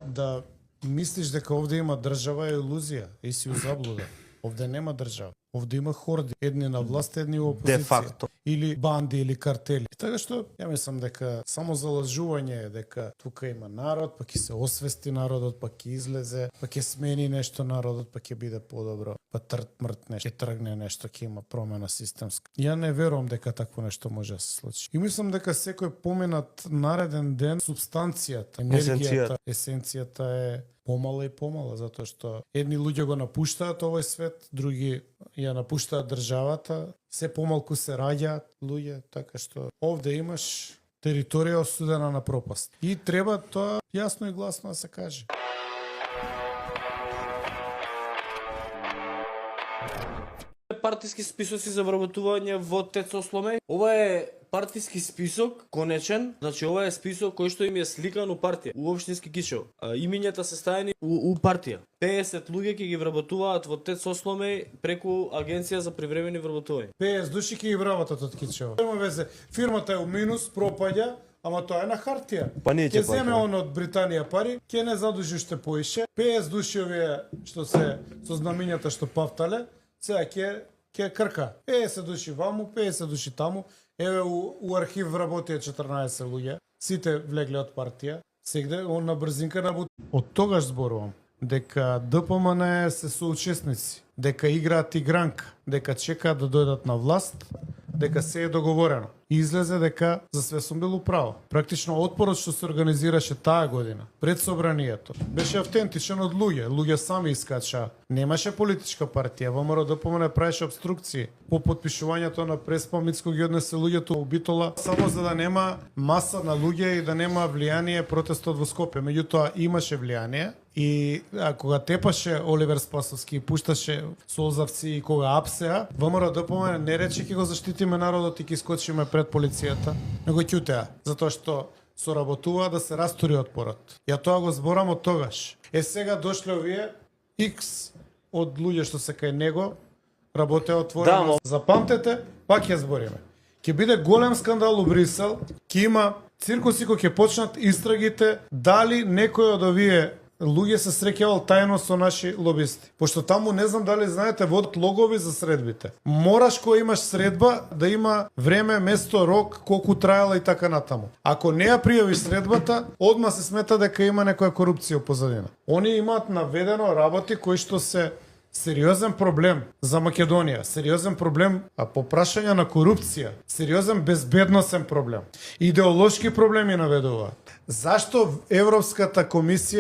да мислиш дека овде има држава е илузија и си у заблуда. Овде нема држава. Овде има хорди, едни на власт, едни во опозиција. Де факто. Или банди, или картели. Така што, ја мислам дека само залажување е дека тука има народ, па ќе се освести народот, па ќе излезе, па ќе смени нешто народот, па ќе биде подобро. Па трт-мрт нешто, ќе тргне нешто, ќе има промена системска. Ја не верувам дека такво нешто може да се случи. И мислам дека секој поминат нареден ден субстанцијата, енергијата, есенцијата е помала и помала, затоа што едни луѓе го напуштаат овој свет, други ја напуштаат државата, се помалку се раѓаат луѓе, така што овде имаш територија осудена на пропаст. И треба тоа јасно и гласно да се каже. Партиски списоци за вработување во ТЕЦ Осломе. Ова е партиски список, конечен, значи ова е список кој што им е сликан у партија, у општински кишево. Имињата се ставени у партија. 50 луѓе ќе ги вработуваат во ТЕЦ Осломе преку Агенција за привремени вработување. 50 души ќе ги вработат од Кичево. Нема везе, фирмата е у минус, пропаѓа, ама тоа е на хартија. Па ние ќе ќе земе платиме. он од Британија пари, ќе не задужи уште поише. 50 души овие што се со знамињата што пафтале, сега ќе крка. 50 души ваму, 50 души таму. Еве у архив работеа 14 луѓе. Сите влегле од партија. Сегде он на брзинка набут. Од тогаш зборувам дека ДПМН се соучесници, дека играат игранка, дека чекаат да дојдат на власт, дека се е договорено. И излезе дека за све сум бил управо. Практично отпорот што се организираше таа година, пред собранието, беше автентичен од луѓе. Луѓе сами искачаа. Немаше политичка партија. ВМРО ДПМН правеше обструкции по подпишувањето на преспомницко ги однесе луѓето у Битола само за да нема маса на луѓе и да нема влијание протестот во Скопје. Меѓутоа имаше влијание. И кога тепаше Оливер Спасовски и пушташе солзавци и кога апсеа, ВМРО ДПМН не рече ќе го заштитиме народот и ќе искочиме пред полицијата, него ќутеа, затоа што соработуваа да се растури отпорот. Ја тоа го зборам од тогаш. Сега дошле овие X од луѓе што се кај него, работеа отворено. Запамтете, пак ја збориме. Ќе биде голем скандал у Брисел, ќе има циркуси кои ќе почнат истрагите дали некој од овие луѓе се среќавал тајно со наши лобисти. Пошто таму не знам дали знаете водат логови за средбите. Мораш кога имаш средба да има време, место, рок, колку траела и така натаму. Ако не ја пријавиш средбата, одма се смета дека има некоја корупција позадина. Они имаат наведено работи кои што се сериозен проблем за Македонија, сериозен проблем по прашање на корупција, сериозен безбедносен проблем. Идеолошки проблеми наведуваат. Зашто Европската комисија